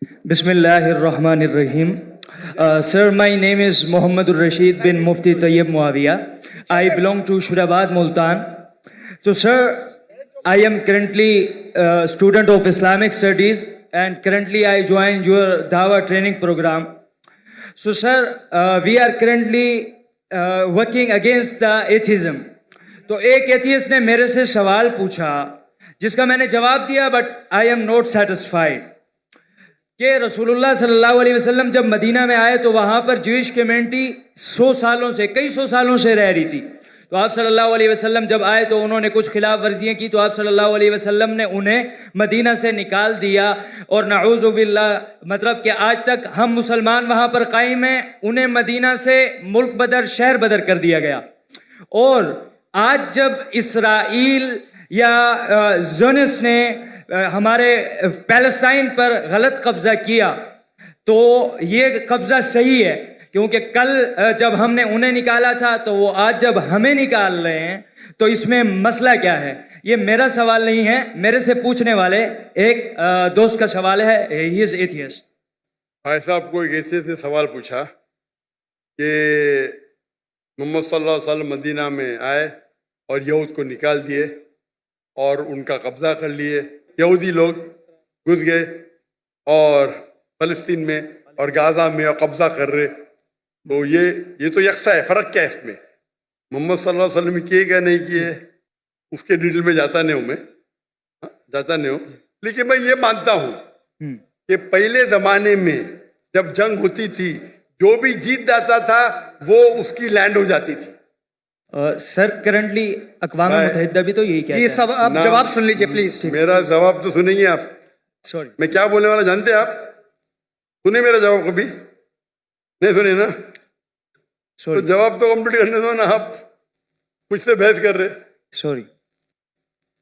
Bismillahirrahmanirrahim. Sir, my name is Muhammadur Rashid bin Mufti Tayyib Muawiyah. I belong to Shurabad, Multan. So, sir, I am currently a student of Islamic Studies and currently I joined your Dawah training program. So, sir, we are currently working against the atheism. तो एक atheist ने मेरे से सवाल पूछा जिसका मैंने जवाब दिया, but I am not satisfied कि रसूलुल्लाह सल्लल्लाहु अलैहि वसल्लम जब मदीना में आए तो वहाँ पर ज्यूइश कम्युनिटी कई सौ सालों से रह रही थी। तो आप सल्लल्लाहु अलैहि वसल्लम जब आए तो उन्होंने कुछ खिलाफ वर्जियाँ की, तो आप सल्लल्लाहु अलैहि वसल्लम ने उन्हें मदीना से निकाल दिया। और नऊज़ु बिल्लाह, मतलब कि आज तक हम मुसलमान वहाँ पर कायम हैं, उन्हें मदीना से मुल्क बदर, शहर बदर कर दिया गया। और आज जब इसराइल या ज़ोनिस्ट ने हमारे पैलेस्टाइन पर गलत कब्जा किया तो ये कब्जा सही है, क्योंकि कल जब हमने उन्हें निकाला था तो वो आज जब हमें निकाल रहे हैं, तो इसमें मसला क्या है? ये मेरा सवाल नहीं है, मेरे से पूछने वाले एक दोस्त का सवाल है। He is atheist. भाई साहब को एक ऐसे से सवाल पूछा कि मोहम्मद सल्लल्लाहु अलैहि वसल्लम मदीना में आए और यहूद को निकाल दिए और उनका कब्जा कर लिए। यहूदी लोग घुस गए और फ़लस्तीन में और गाज़ा में और कब्जा कर रहे। तो ये तो यकसा है, फ़र्क क्या है इसमें? मोहम्मद सल्लल्लाहु अलैहि वसल्लम किए क्या नहीं किए उसके डिटेल में जाता नहीं हूँ, लेकिन मैं ये मानता हूँ कि पहले ज़माने में जब जंग होती थी, जो भी जीत जाता था वो उसकी लैंड हो जाती थी। सर, करंटली अक़वाम मुत्तहिदा भी तो यही कहता है। सब आप जवाब सुन लीजिए प्लीज। मेरा जवाब तो सुनेंगे आप। सॉरी, मैं क्या बोलने वाला जानते हैं आप? सुने मेरा जवाब कभी? नहीं सुने ना? तो जवाब तो कंप्लीट करने दो ना, आप मुझसे बहस कर रहे। सॉरी,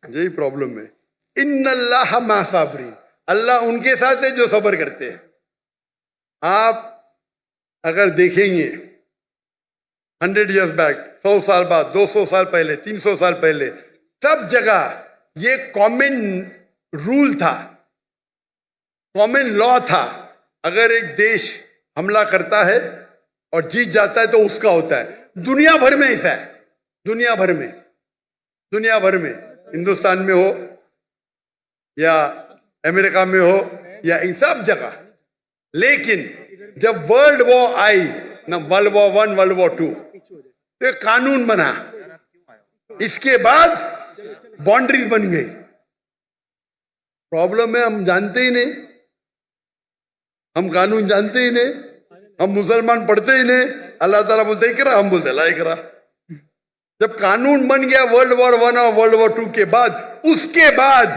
यही प्रॉब्लम है। इन्नल्लाह मा साबरीन, अल्लाह उनके साथ है जो सब्र करते हैं। आप अगर देखेंगे 100 years बैक, 100 साल बाद, 200 साल पहले, 300 साल पहले, सब जगह ये कॉमन रूल था, कॉमन लॉ था। अगर एक देश हमला करता है और जीत जाता है तो उसका होता है। दुनिया भर में ऐसा है, दुनिया भर में, हिंदुस्तान में हो या अमेरिका में हो या इन सब जगह। लेकिन जब वर्ल्ड वॉर आई ना, वर्ल्ड वॉर 1, वर्ल्ड वॉर 2, तो एक कानून बना, इसके बाद बाउंड्रीज बन गई। प्रॉब्लम है हम जानते ही नहीं, हम कानून जानते ही नहीं, हम मुसलमान पढ़ते ही नहीं। अल्लाह ताला बोलते इकरा, हम बोलते ला इकरा। जब कानून बन गया वर्ल्ड वॉर 1 और वर्ल्ड वॉर 2 के बाद, उसके बाद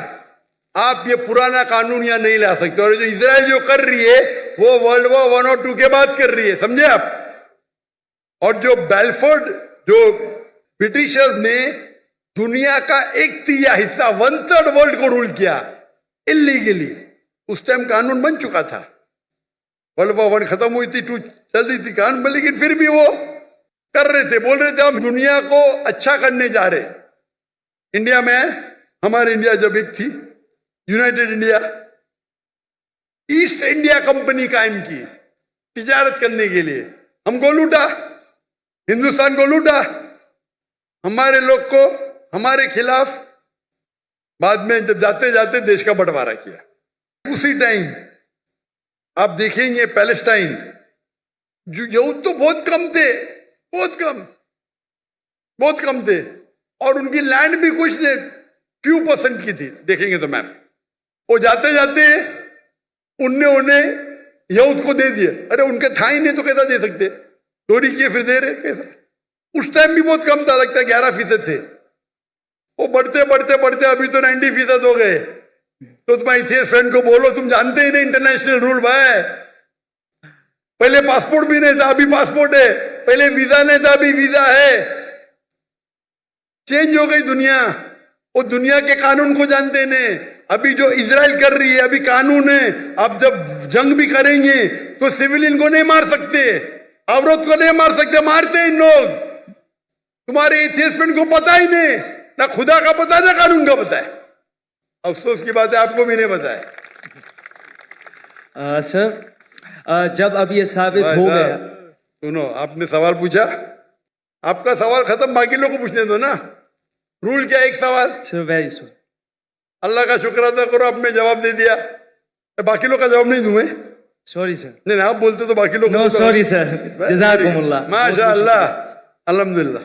आप ये पुराना कानून यहाँ नहीं ला सकते। और जो इजराइल जो कर रही है वो वर्ल्ड वॉर 1 और 2 के बाद कर रही है, समझे आप? और जो बेलफोर्ड, जो ब्रिटिशर्स ने दुनिया का 1/3 हिस्सा, 1/3 वर्ल्ड को रूल किया इलीगली, उस टाइम कानून बन चुका था। वर्ल्ड वॉर 1 खत्म हुई थी, 2 चल रही थी कानून, लेकिन फिर भी वो कर रहे थे, बोल रहे थे हम दुनिया को अच्छा करने जा रहे। इंडिया में, हमारे इंडिया जब एक थी United India, east India company कायम की तिजारत करने के लिए। हमको लूटा, हिंदुस्तान को लूटा, हमारे लोग को हमारे खिलाफ। बाद में जब जाते जाते देश का बंटवारा किया। उसी टाइम आप देखेंगे पैलेस्टाइन, जो यहूद तो बहुत कम थे, बहुत कम थे, और उनकी लैंड भी कुछ नहीं, few % की थी। देखेंगे तो मैम, वो जाते जाते उन्हें यहूद को दे दिए। अरे उनके था ही नहीं तो कैसा दे सकते? चोरी किए फिर दे रहे कैसा? उस टाइम भी बहुत कम था, लगता है 11% थे। वो बढ़ते बढ़ते बढ़ते अभी तो 90% हो गए। तो तुम्हारे फ्रेंड को बोलो, तुम जानते ही नहीं इंटरनेशनल रूल भाई। पहले पासपोर्ट भी नहीं था, अभी पासपोर्ट है। पहले वीजा नहीं था, अभी वीजा है। चेंज हो गई दुनिया। वो दुनिया के कानून को जानते नहीं। अभी जो इजराइल कर रही है, अभी कानून है, अब जब जंग भी करेंगे तो सिविलियन को नहीं मार सकते, औरत को नहीं मार सकते, मारते हैं इन लोग। तुम्हारे एथियस्ट फ्रेंड को पता ही नहीं, ना खुदा का पता है ना कानून का पता है। अफसोस की बात है, आपको भी नहीं पता है। सर जब अब ये साबित हो भाई गया, साहब, सुनो, आपने सवाल पूछा, आपका सवाल खत्म, बाकी लोगों को पूछने दो ना। रूल क्या है? एक सवाल। Sir very sorry. अल्लाह का शुक्र अदा करो, आपने जवाब दे दिया। बाकी लोग का जवाब नहीं दूं मैं? Sorry sir. नहीं, आप बोलते तो बाकी लोग नो सॉरी सर, जज़ाकुमुल्लाह। माशा अल्लाह, अल्हम्दुलिल्लाह।